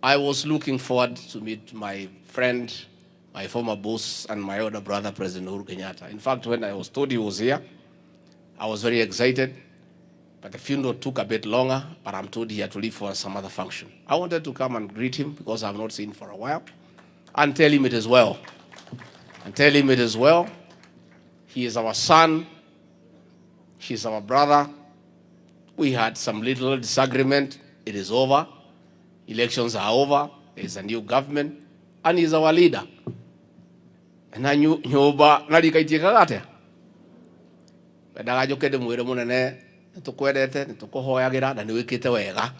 I was looking forward to meet my friend, my former boss, and my older brother, President Uhuru Kenyatta. In fact, when I was told he was here, I was very excited, but the funeral took a bit longer, but I'm told he had to leave for some other function. I wanted to come and greet him because I've not seen him for a while, and tell him it is well. He is our son. He's our brother. We had some little disagreement. It is over. Elections are over. There's a new government, and he's our leader. And I knew nyoba nalikaitie kagate. Bendaga jokede mwere munene nitukwendete nitukuhoyagira na niwikite wega.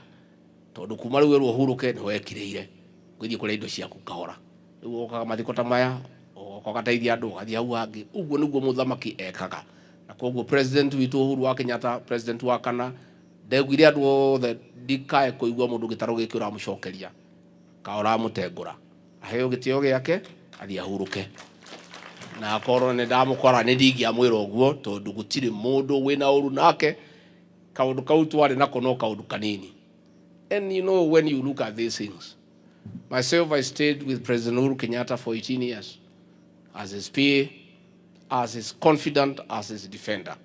Tondu kuma riu weru Uhuru ni wekireire. Gwithie kuri indo ciaku kahora. Riu okaga mathiko ta maya, okagateithia andu gathie hau hangi. Uguo niguo muthamaki ekaga. Na koguo president witu Uhuru wa Kenyatta, president wa kana, ndegwire andu othe ndikae kuigua mundu gitaro giki uramucokeria. Kaora mutengura. Aheo gitio giake athie ahuruke. Na akorwo ni ndamukora ni ndingiamwira uguo tondu gutiri mundu wina uru nake. Kaundu kau twari nako no kaundu kanini. And you know, when you look at these things, myself, I stayed with President Uhuru Kenyatta for 18 years as his peer, as his confidant, as his defender.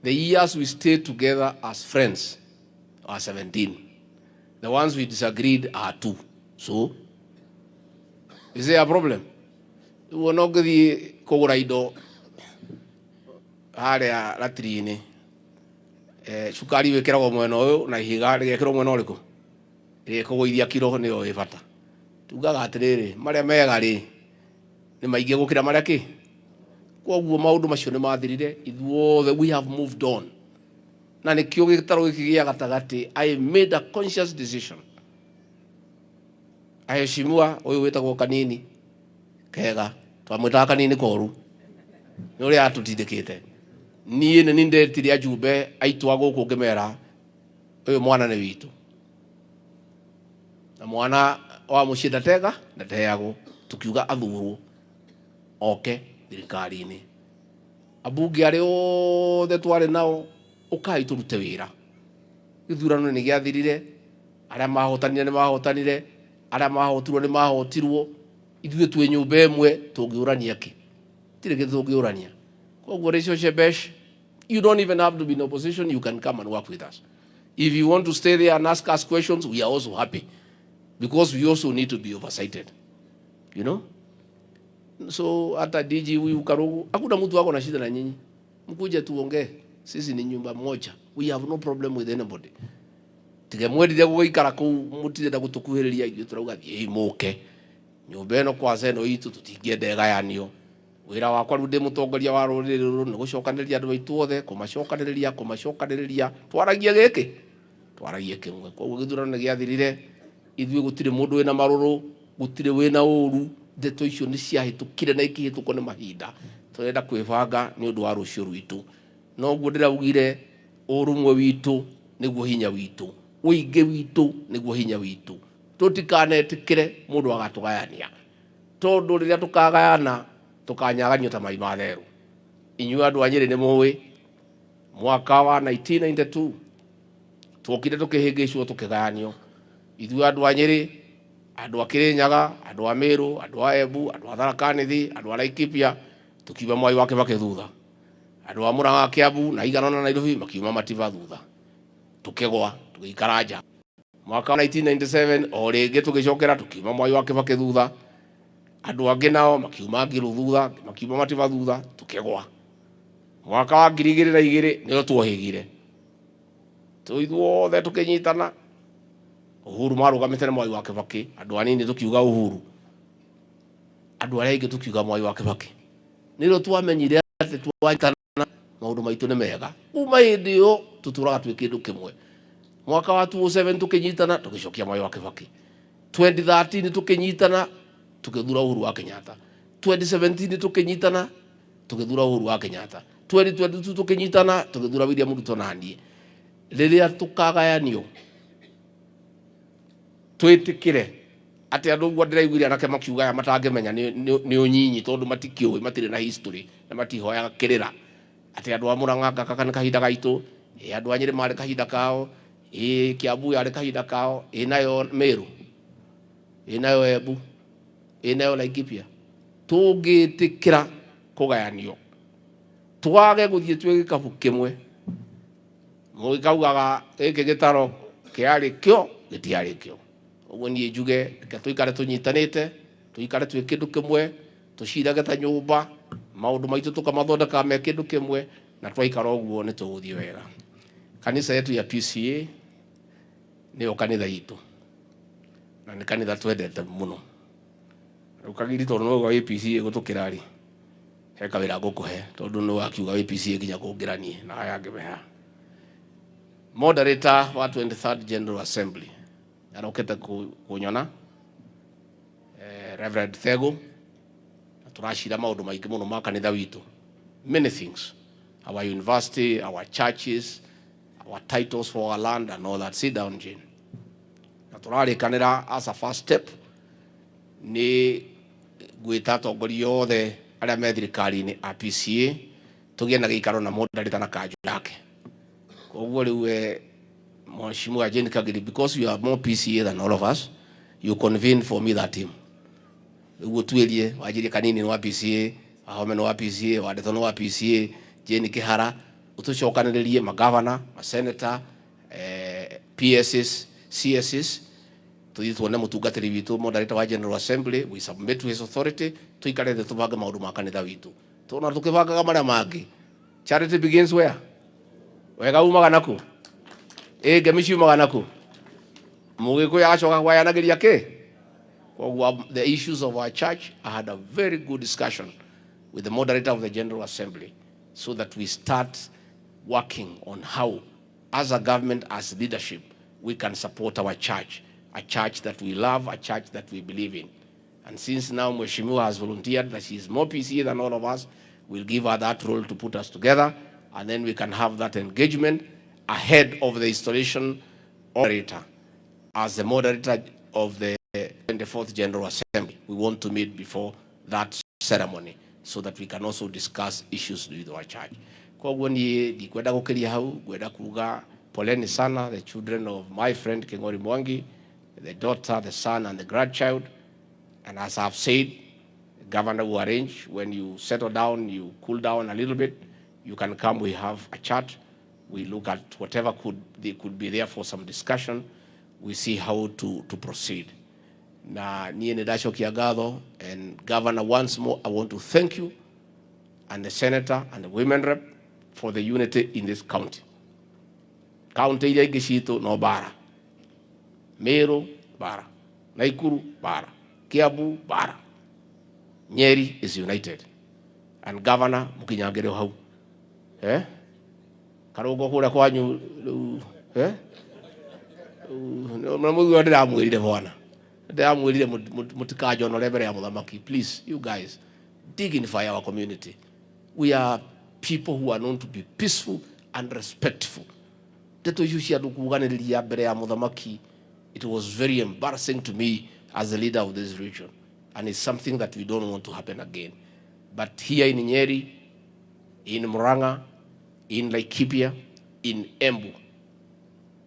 The years we stayed together as friends are 17. The ones we disagreed are 2. So, is there a problem? We no gthi kugura indo haria latrini cukari wikiragwo mwena uyu na ihiga rigekirwo mwena uriku rigikuguithia kiro ni yo ibata tugaga atiriri maria mega ri ni maingi gukira maria ki koguo maundu macio ni mathirire ithuothe we have moved on na nikio gitaro giki gia gatagati I made a conscious decision aheshimiwa uyu witagwo kanini kega twamwita kanini koru ni uri atutindikite nie ni ndetire ajumbe aitwa guku ngimera uyu mwana ni witu na mwana wa mucinda tega na teago tukiuga athuru oke thirikari-ini abunge ari othe twari nao ukai turute wira githurano ni giathirire aria mahotanire ni mahotanire aria mahotirwo ni mahotirwo ithuĩ twĩ nyũmba ĩmwe tũngĩũrania kĩ tire kĩ tũngĩũrania koguo relationship you don't even have to be in opposition, you can come and work with us. If you want to stay there and ask us questions, we are also happy because we also need to be oversighted, you know. So hata DG huyu Karugu hakuna mtu wako na shida na nyinyi, mkuje tuongee, sisi ni nyumba moja, we have no problem with anybody. Tigemwendithia gũgĩikara kũu mutire na gũtukuhĩrĩria ithuĩ turauga thiĩ mũke nyũmba ĩno kwa zeno itu tutingĩenda ĩgayanio. Wira wakwa riu ndi mutongoria wa ruriri ruru ni gucokaniriria andu aitu othe kumacokaniriria twaragie kimwe koguo githurano ni giathirire ithuĩ gutire mundu wina maruru gutire wina uru ndeto icio ni ciahitukire na ikihituko ni mahinda turenda kwibanga ni undu wa rucio rwitu no guo ndiraugire urumwe witu niguo hinya witu uingi witu niguo hinya witu tutikanetikire mundu agatugayania tondu riria tukagayana tukanyaganio ta mai matheru inyuĩ andu a Nyeri ni muwi mwaka wa 1992 twokire tukihingicwo tukigayanio ithuĩ andu a Nyeri andu a Kirinyaga andu a Meru andu a Embu andu a Tharaka Nithi andu a Laikipia tukiuma Mwai wa Kibaki thutha andu a Murang'a Kiambu na Igana na Nairobi makiuma Mativa thutha tukigwa tugiikara nja mwaka wa 1997 o ringi tugicokera tukiuma Mwai wa Kibaki thutha andu angi nao makiuma Ngiru thutha makiuma Mativa thutha tukigwa mwaka wa 2002 nio twohigire ithuothe tukinyitana Uhuru marugamite na Mwai wa Kibaki andu anini tukiuga Uhuru andu aria ingi tukiuga Mwai wa Kibaki niro twamenyire ati twanyitana maundu maitu ni mega uma hindi yo tuturaga twi kindu kimwe mwaka wa 2007 tukinyitana tugicokia Mwai wa Kibaki 2013 tukinyitana tukithura Uhuru wa Kenyatta 2017 tukinyitana tukithura Uhuru wa Kenyatta 2022 tukinyitana tukithura William Ruto na niĩ riria tukagayanio twitikire ati andu gwa ndiraiguire anake makiuga ya matangimenya ni unyinyi tondu matikioi matire na history na matihoyaga kirira ati andu a Murang'a gaka kana kahinda gaitu andu a Nyeri mari kahinda kao Kiambu yale kahinda kao, nayo Meru, nayo Embu, nayo Laikipia. Tũngĩtĩkĩra kũgayanio twage gũthiĩ twĩ gĩkabũ kĩmwe mũgĩkaugaga gĩkĩ gĩtaro kĩarĩ kĩo gĩtiarĩ kĩo. Ũguo niĩ njuge reke tũikare tũnyitanĩte, tũikare twĩ kĩndũ kĩmwe, tũcirage ta nyũmba, maũndũ maitũ tũkamathondeka me kĩndũ kĩmwe, na twaikara ũguo nĩ tũgũthiĩ wega. Kanitha yetu ya PCA nĩyo kanitha itũ, na nĩ kanitha twendete mũno. Ukagiri tondũ no gwa APC gũtũkĩra rĩ he kawĩra ngũkũhe tondũ nĩ wakiuga APC nginya kũngĩranie na aya angĩmeha. Moderator wa 23rd General Assembly arokete kunyona Reverend Thego, turashira maũndũ maingĩ mũno ma kanitha witũ, many things, our university, our churches, our titles for our land and all that. Sit down, Jane. Na turarikanĩra as a first step ni gwĩta atongoria othe arĩa me thirikari-inĩ a PCA tũgĩe na gĩikaro na moderator na kanjũ yake. Koguo rĩu Mheshimiwa Jane Kagiri, because you are more PCA than all of us, you convene for me that team. Ũguo tuerie Wanjiri Kanini nĩ wa PCA, Ahome nĩ wa PCA, Wandeto nĩ wa PCA, Jane Kihara, ũtũcokanĩrĩrie magavana, maseneta, PSs, CSs, tuthi tuone mũtungatĩri witũ moderator wa General Assembly, we submit to his authority, tuikare thĩ tũbange maũndũ ma kanitha witũ. Tũna tũkĩbangaga marĩa mangĩ. Charity begins where? Wega umaga naku? Ngemi ciumaga naku? Mũgĩkũyũ agacoka kwayanagĩria kĩ? The issues of our church, I had a very good discussion with the moderator of the General Assembly so that we start working on how, as a government, as leadership, we can support our church, a church that we love, a church that we believe in. And since now Mheshimiwa has volunteered that she is more PCA than all of us, we'll give her that role to put us together, and then we can have that engagement ahead of the installation moderator. As the moderator of the 24th General Assembly, we want to meet before that ceremony so that we can also discuss issues with our church. Kwa hiyo ni dikwenda gukiria hau, gwenda kuga poleni sana the children of my friend Kingori Mwangi, the daughter, the son and the grandchild. And as I've said, the governor will arrange when you settle down, you cool down a little bit, you can come, we have a chat, we look at whatever could be there for some discussion, we see how to proceed. Na niye nĩndacokia ngatho, and Governor, once more I want to thank you and the senator and the women rep for the unity in this county. County iria ingĩ citũ no bara, Meru bara, Naikuru bara, Kiambu bara, Nyeri is united, and Governor mũkinyangĩre o hau Karũngo kũrĩa kwanyu mũigua ndĩramwĩrire bwana, ndĩramwĩrire mũtikajonore mbere ya mũthamaki. Please, you guys, dignify our community. We are people who are known to be peaceful and respectful. Ndeto icio cia kuganĩrĩria mbere ya mũthamaki, it was very embarrassing to me as the leader of this region, and it's something that we don't want to happen again. But here in Nyeri, in Murang'a, in Laikipia, in Embu,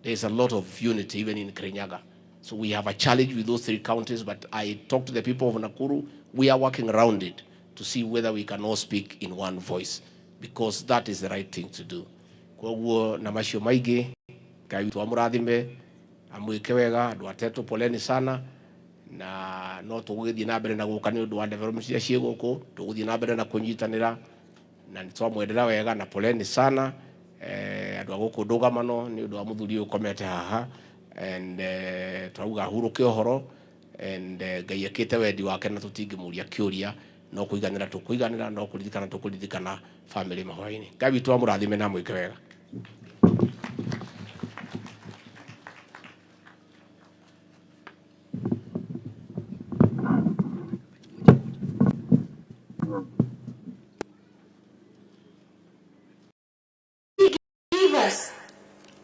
there's a lot of unity, even in Kenyatta. So we have a challenge with those three counties, but I talked to the people of Nakuru. We are working around it to see whether we can all speak in one voice, because that is the right thing to do. Kwa hiyo na macio maingĩ, Ngai witũ amũrathime, amwĩke wega, andũ atetũ poleni sana, na no tũgũthiĩ na mbere na gũka nĩ ũndũ wa development cia gũkũ, tũgũthiĩ na mbere na kũnyitanĩra, na nĩtwamwendera wega na poleni sana, andũ a gũkũ ndũgamano nĩ ũndũ wa mũthuri ũyũ ũkomete haha, and twauga ahurũke ũhoro, and Ngai ekĩte wendi wake na tũtingĩmũria kĩũria, no kũiganĩra tũkũiganĩra, no kũririkana tũkũririkana family mahoya-inĩ. Ngai witũ amũrathime na mwĩke wega.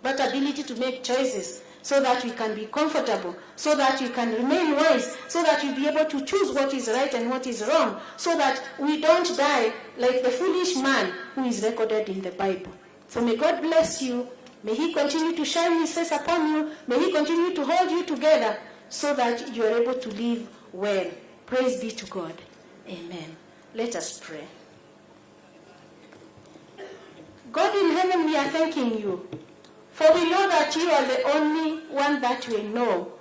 That ability to make choices so that we can be comfortable, so that we can remain wise, so that we'll be able to choose what is right and what is wrong, so that we don't die like the foolish man who is recorded in the Bible. So may God bless you, May He continue to shine His face upon you. May He continue to hold you together so that you are able to live well. Praise be to God. Amen. Let us pray. God in heaven, we are thanking you, for we know that you are the only one that we know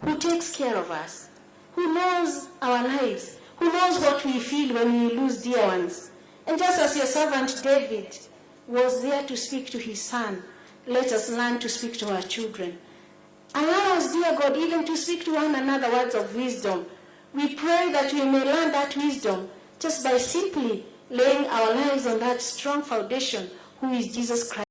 who takes care of us, who knows our lives, who knows what we feel when we lose dear ones. And just as your servant David was there to speak to his son, let us learn to speak to our children. Allow us, dear God, even to speak to one another words of wisdom. We pray that we may learn that wisdom just by simply laying our lives on that strong foundation, who is Jesus Christ.